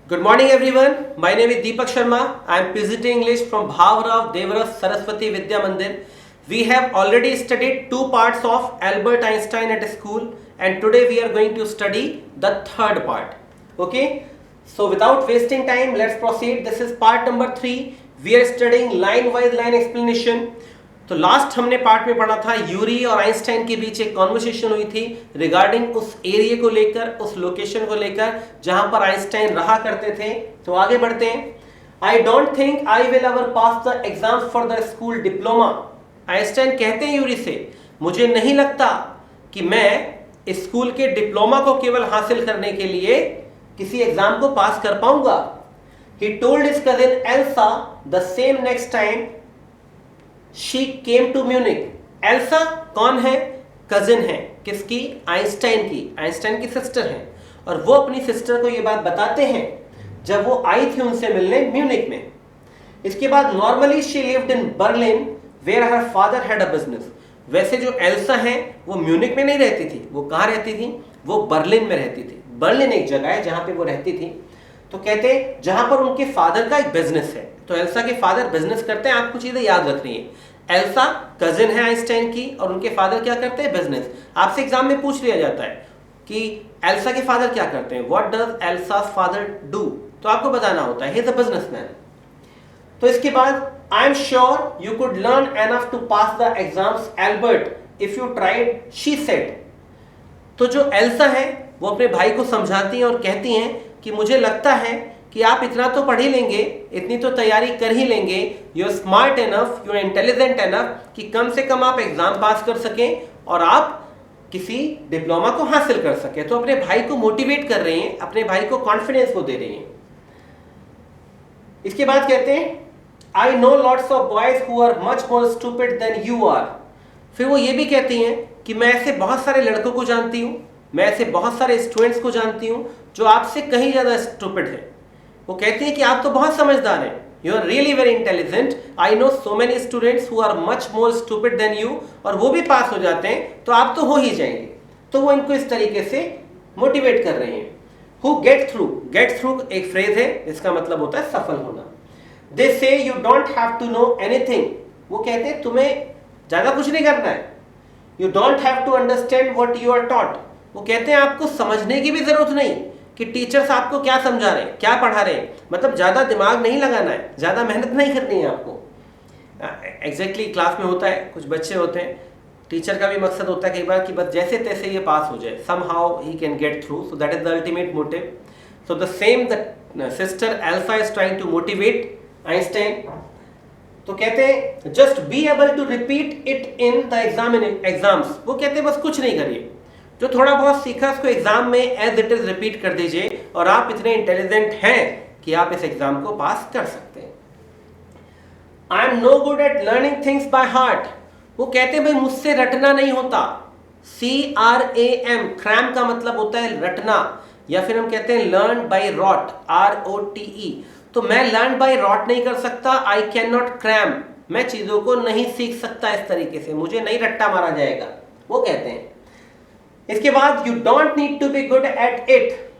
Good morning everyone. My name is Deepak Sharma. I am PGT English from Bhavarav Devaras Saraswati Vidya Mandir. We have already studied two parts of Albert Einstein at school and today we are going to study the third part. Okay. So without wasting time, let's proceed. This is part number 3. We are studying line wise line explanation. तो last हमने part में पढ़ा था Yuri और Einstein के बीच एक conversation हुई थी रिगार्डिंग उस एरिया को लेकर, उस लोकेशन को लेकर जहां पर आइंस्टाइन रहा करते थे। तो आगे बढ़ते हैं। I don't think I will ever pass the exams for the school diploma. Einstein कहते हैं यूरी से, मुझे नहीं लगता कि मैं स्कूल के डिप्लोमा को केवल हासिल करने के लिए किसी एग्जाम को पास कर पाऊंगा। He told his cousin Elsa the same next time she came to Munich. Elsa कौन है? कजिन है। किसकी? आइंस्टाइन की। आइंस्टाइन की सिस्टर है और वो अपनी सिस्टर को ये बात बताते हैं जब वो आई थी उनसे मिलने म्यूनिक में। इसके बाद normally she lived in Berlin where her father had a business. वैसे जो एल्सा है वो म्यूनिक में नहीं रहती थी, वो कहाँ रहती थी? वो बर्लिन में रहती थी। बर्लिन एक जगह है जहां पे वो रहती थी। तो कहते हैं जहां पर उनके फादर का एक बिजनेस है। तो एल्सा के फादर बिजनेस करते हैं। आपको चीजें याद रखनी है। एल्सा कजिन है आइंस्टाइन की और उनके फादर क्या करते हैं? बिजनेस। आपसे एग्जाम में पूछ लिया जाता है कि एल्सा के फादर क्या करते हैं, what does Alsace father do, तो आपको बताना होता है ही इज अ बिजनेसमैन। तो इसके बाद I am sure you could learn enough to pass the exams Albert if you tried, she said. तो जो एल्सा है वो अपने भाई को समझाती हैं और कहती हैं कि मुझे लगता है कि आप इतना तो पढ़ ही लेंगे, इतनी तो तैयारी कर ही लेंगे, you are smart enough, you are intelligent enough कि कम से कम आप एग्जाम पास कर सकें और आप किसी डिप्लोमा को हासिल कर सकें। तो अपने भाई को मोटिवेट कर रहे हैं, अपने भाई को कॉन्फिडेंस को दे रहे हैं। इसके बाद कहते हैं I know lots of boys who are much more stupid than you are. फिर वो ये भी कहती हैं कि मैं ऐसे बहुत सारे लड़कों को जानती हूं, मैं ऐसे बहुत सारे स्टूडेंट्स को जानती हूं जो आपसे कहीं ज्यादा स्टूपिड है। वो कहती है कि आप तो बहुत समझदार हैं, you are really very intelligent, I know so many students who are much more stupid than you, और वो भी पास हो जाते हैं तो आप तो हो ही जाएंगे। तो वो इनको इस तरीके से मोटिवेट कर रहे हैं। Who get through, get through एक फ्रेज है, इसका मतलब होता है सफल होना। They say you don't have to know anything. वो कहते हैं तुम्हें ज्यादा कुछ नहीं करना है। You don't have to understand what you are taught. वो कहते हैं आपको समझने की भी जरूरत नहीं कि टीचर्स आपको क्या समझा रहे हैं, क्या पढ़ा रहे हैं, मतलब ज़्यादा दिमाग नहीं लगाना है, ज़्यादा मेहनत नहीं करनी है आपको। एग्जैक्टली क्लास में होता है, कुछ बच्चे होते हैं, टीचर का भी मकसद होता है कई बार कि बस जैसे तैसे ये पास हो जाए, somehow he can get through, so that is the ultimate motive. So the same the sister Elsa is trying to motivate Einstein. तो कहते हैं just be able to repeat it in the exams. वो कहते हैं बस कुछ नहीं करिए, जो थोड़ा बहुत सीखा उसको एग्जाम में एज इट इज रिपीट कर दीजिए और आप इतने इंटेलिजेंट हैं कि आप इस एग्जाम को पास कर सकते हैं। I am no good at learning things by heart. वो कहते हैं भाई मुझसे रटना नहीं होता। CRAM, क्रैम का मतलब होता है रटना, या फिर हम कहते हैं लर्न बाय रॉट, ROTE। तो मैं लर्न बाय रॉट नहीं कर सकता, आई कैन नॉट क्रैम, मैं चीजों को नहीं सीख सकता इस तरीके से, मुझे नहीं रट्टा मारा जाएगा, वो कहते हैं। इसके बाद you don't need to be good at it.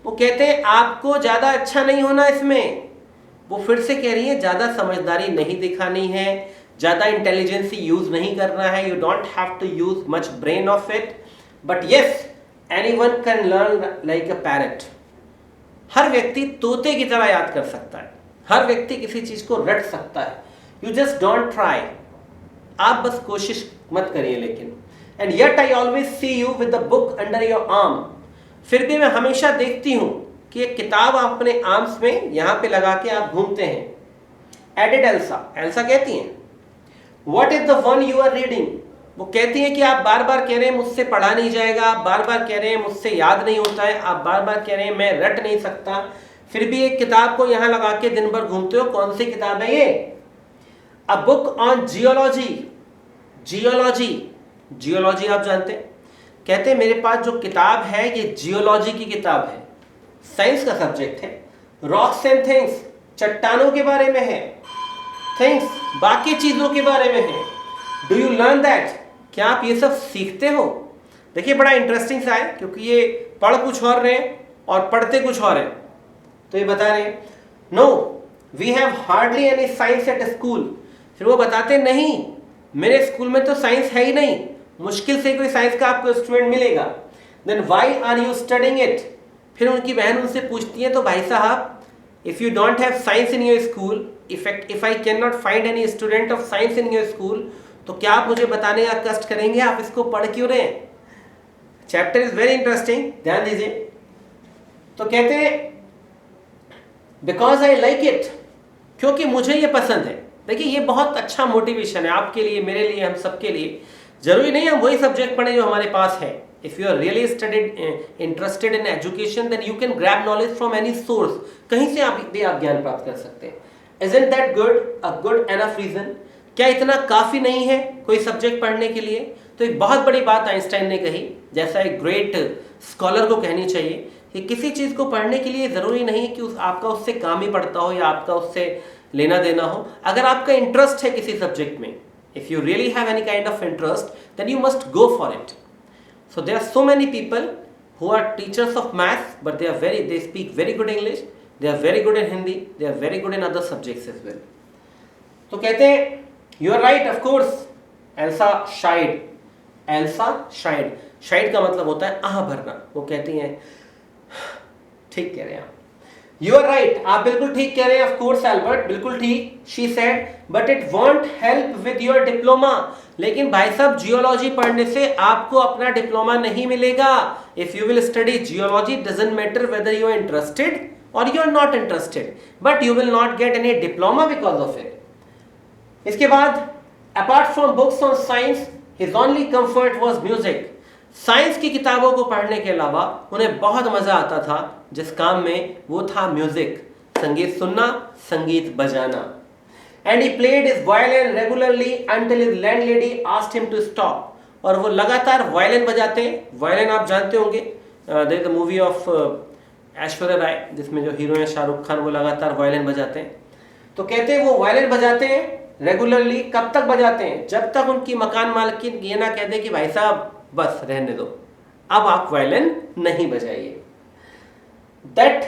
वो कहते हैं आपको ज्यादा अच्छा नहीं होना इसमें। वो फिर से कह रही है ज्यादा समझदारी नहीं दिखानी है, ज्यादा इंटेलिजेंसी यूज नहीं करना है, you don't have to use much brain of it, but yes anyone can learn like a parrot. हर व्यक्ति तोते की तरह याद कर सकता है, हर व्यक्ति किसी चीज को रट सकता है। यू जस्ट डोंट ट्राई, आप बस कोशिश मत करिए। लेकिन And yet I always see you with the book under your arm। फिर भी मैं हमेशा देखती हूं कि एक किताब आप अपने आर्म्स में यहां पे लगा के आप घूमते हैं। Added Elsa, एल्सा कहती हैं What is the one you are reading। वो कहती हैं कि आप बार बार कह रहे हैं मुझसे पढ़ा नहीं जाएगा, आप बार बार कह रहे हैं मुझसे याद नहीं होता है, आप बार बार कह रहे हैं मैं रट नहीं सकता, फिर भी एक किताब को यहां लगा के दिन भर घूमते हो। कौन सी किताब है ये? A book on geology. Geology, geology आप जानते हैं। कहते हैं मेरे पास जो किताब है ये जियोलॉजी की किताब है, साइंस का सब्जेक्ट है। रॉक्स एंड थिंग्स, चट्टानों के बारे में है, थिंग्स बाकी चीजों के बारे में है। डू यू लर्न दैट, क्या आप ये सब सीखते हो? देखिए बड़ा इंटरेस्टिंग सा है क्योंकि ये पढ़ कुछ और रहे हैं और पढ़ते कुछ और हैं। तो ये बता रहे हैं no we have hardly any science at school. फिर वो बताते नहीं मेरे स्कूल में तो साइंस है ही नहीं, मुश्किल से कोई साइंस का आपको स्टूडेंट मिलेगा। Then why are you studying it. फिर उनकी बहन उनसे पूछती है तो भाई साहब if you don't have science in your school, if I can not find any student of science in your school, तो क्या आप मुझे बताने का कष्ट करेंगे, आप इसको पढ़ क्यों रहे हैं। चैप्टर इज वेरी इंटरेस्टिंग, ध्यान दीजिए। तो कहते हैं बिकॉज आई लाइक इट, क्योंकि मुझे ये पसंद है। देखिए ये बहुत अच्छा मोटिवेशन है आपके लिए, मेरे लिए, हम सबके लिए। जरूरी नहीं हम वही सब्जेक्ट पढ़ें जो हमारे पास है। If you are really interested in education then you can grab knowledge from any source, कहीं से आप ज्ञान प्राप्त कर सकते हैं। Isn't that good? A good enough reason? क्या इतना काफी नहीं है कोई सब्जेक्ट पढ़ने के लिए। तो एक बहुत बड़ी बात आइंस्टाइन ने कही, जैसा एक ग्रेट स्कॉलर को कहनी चाहिए कि किसी चीज को पढ़ने के लिए जरूरी नहीं है कि आपका उससे काम ही पड़ता हो या आपका उससे लेना देना हो। अगर आपका इंटरेस्ट है किसी सब्जेक्ट में, if you really have any kind of interest then you must go for it. So there are so many people who are teachers of maths but they speak very good English, they are very good in Hindi, they are very good in other subjects as well। तो कहते हैं you are right of course, Elsa shied, Elsa shied, shied का मतलब होता है आह भरना। वो कहती हैं ठीक कह रहे हैं आप, you are right, आप बिल्कुल ठीक कह रहे हैं, of course Albert, बिल्कुल ठीक। she said but it won't help with your diploma, लेकिन भाई साहब जियोलॉजी पढ़ने से आपको अपना डिप्लोमा नहीं मिलेगा। if you will study geology doesn't matter whether you are interested or you are not interested, but you will not get any diploma because of it। इसके बाद apart from books on science his only comfort was music। Science की किताबों को पढ़ने के अलावा उन्हें बहुत मजा आता था जिस काम में, वो था म्यूजिक, संगीत सुनना, संगीत बजाना। and he played his violin regularly until his landlady asked him to stop। और वो लगातार वायलिन बजाते हैं। वायलिन आप जानते होंगे, there is a movie of Aishwarya Rai जिसमें जो हीरो है शाहरुख खान, वो लगातार वायलिन बजाते हैं। तो कहते हैं वो वायलिन बजाते हैं रेगुलरली। कब तक बजाते हैं? जब तक उनकी मकान मालकिन ये ना कह दे कि भाई साहब बस रहने दो, अब आप वायलिन नहीं बजाइए। That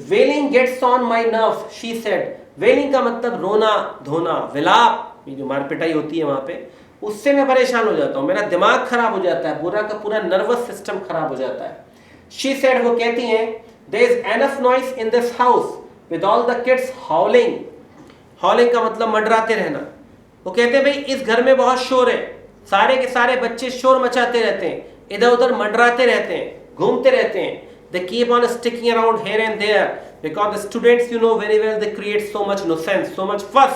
wailing gets on my nerve she said. Wailing का मतलब रोना धोना, विलाप, ये जो मार पिटाई होती है वहां पे, उससे मैं परेशान हो जाता हूँ, मेरा दिमाग खराब हो जाता है, पूरा का पूरा नर्वस सिस्टम खराब हो जाता है। शी सेड, वो कहती हैं there is enough noise in this house with all the kids howling। howling का मतलब मंडराते रहना। वो कहते हैं भाई इस घर में बहुत शोर है, सारे के सारे बच्चे शोर मचाते रहते हैं, इधर उधर मंडराते रहते हैं, घूमते रहते हैं। they keep on sticking around here and there because the students you know very well they create so much nuisance, so much fuss।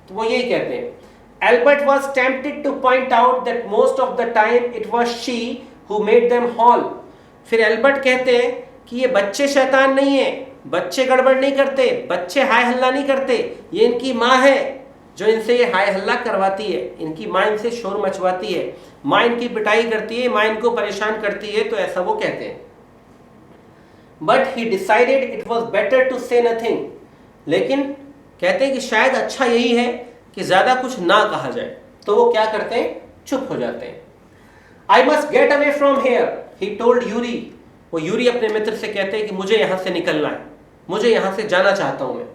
तो वो यही कहते हैं। Albert was tempted to point out that most of the time it was she who made them howl। फिर Albert कहते हैं कि ये बच्चे शैतान नहीं है, बच्चे गड़बड़ नहीं करते, बच्चे हाय हल्ला नहीं करते, ये इनकी माँ है जो इनसे ये हाय हल्ला करवाती है, इनकी माँ इनसे शोर मचवाती है, माँ इनकी पिटाई करती है, माँ इनको परेशान करती है। तो ऐसा वो कहते हैं। But he decided it was better to say nothing. लेकिन कहते हैं कि शायद अच्छा यही है कि ज्यादा कुछ ना कहा जाए। तो वो क्या करते हैं? चुप हो जाते हैं। I must get away from here he told Yuri. वो यूरी अपने मित्र से कहते हैं कि मुझे यहां से निकलना है, मुझे यहां से जाना चाहता हूं मैं।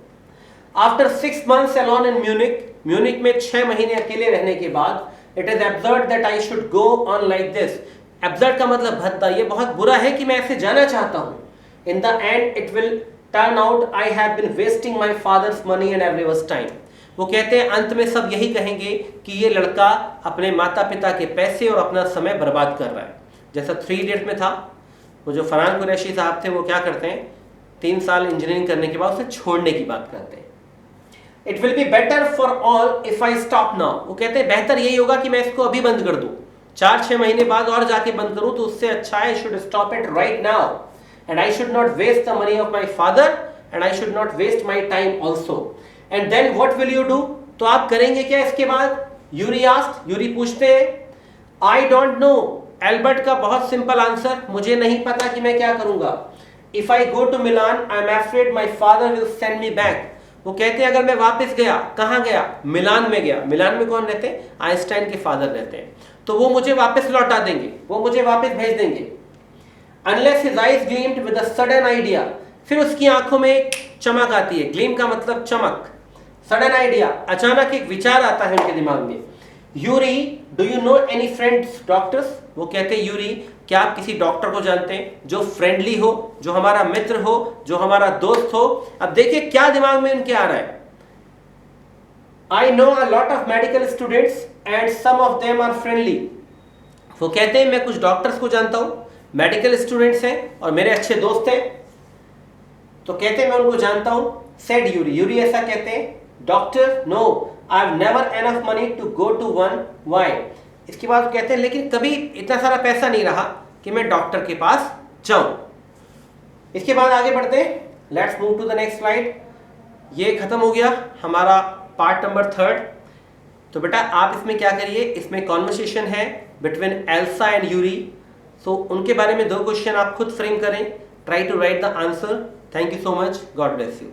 After 6 months alone in Munich, Munich में 6 महीने अकेले रहने के बाद, it is absurd that I should go on like this. Absurd का मतलब भद्दा, ये बहुत बुरा है कि मैं ऐसे जाना चाहता हूं। In the end it will turn out I have been wasting my father's money and everyone's time. वो कहते हैं अंत में सब यही कहेंगे कि ये लड़का अपने माता पिता के पैसे और अपना समय बर्बाद कर रहा है। जैसा 3 Idiots में था, वो जो फरहान कुरैशी साहब थे, वो क्या करते हैं, 3 साल इंजीनियरिंग करने के बाद उसे छोड़ने की बात करते हैं। It will be better for all if I stop now. वो कहते हैं बेहतर यही होगा कि मैं इसको अभी बंद कर दूं, 4-6 महीने बाद और जाके बंद करूं, तो उससे अच्छा है I should stop it right now and I should not waste the money of my father and I should not waste my time also. And then what will you do? तो आप करेंगे क्या इसके बाद? यूरी आस्क्ड, यूरी पूछते हैं। I don't know. Albert का बहुत सिंपल आंसर, मुझे नहीं पता कि मैं क्या करूंगा। If I go to Milan I am afraid my father will send me back. वो कहते हैं अगर मैं वापस गया, कहाँ गया? मिलान में गया। मिलान में कौन रहते हैं? आइंस्टाइन के फादर रहते हैं। तो वो मुझे वापस लौटा देंगे, वो मुझे वापस भेज देंगे। Unless his eyes gleamed with a sudden idea फिर उसकी आंखों में एक चमक आती है, ग्लीम का मतलब चमक, सडन आइडिया, अचानक एक विचार आता है उनके दिमाग में। Yuri, do you know any friends doctors? वो कहते हैं यूरी, क्या आप किसी डॉक्टर को जानते हैं जो फ्रेंडली हो, जो हमारा मित्र हो, जो हमारा दोस्त हो? अब देखिए क्या दिमाग में उनके आ रहा है। I know a lot of medical students and some of them are friendly. वो कहते हैं मैं कुछ डॉक्टर्स को जानता हूं, मेडिकल स्टूडेंट्स हैं और मेरे अच्छे दोस्त हैं, तो कहते हैं मैं उनको जानता हूं। सेड यूरी, यूरी ऐसा कहते हैं। Doctor, no I have never enough money to go to one, why? इसके बाद कहते हैं लेकिन कभी इतना सारा पैसा नहीं रहा कि मैं डॉक्टर के पास जाऊं। इसके बाद आगे बढ़ते हैं, let's move to the next slide. ये खत्म हो गया हमारा पार्ट नंबर 3। तो बेटा आप इसमें क्या करिए, इसमें कॉन्वर्सेशन है between Elsa and Yuri. So उनके बारे में 2 क्वेश्चन आप खुद फ्रेम करें, try to write the answer. Thank you so much, God bless you.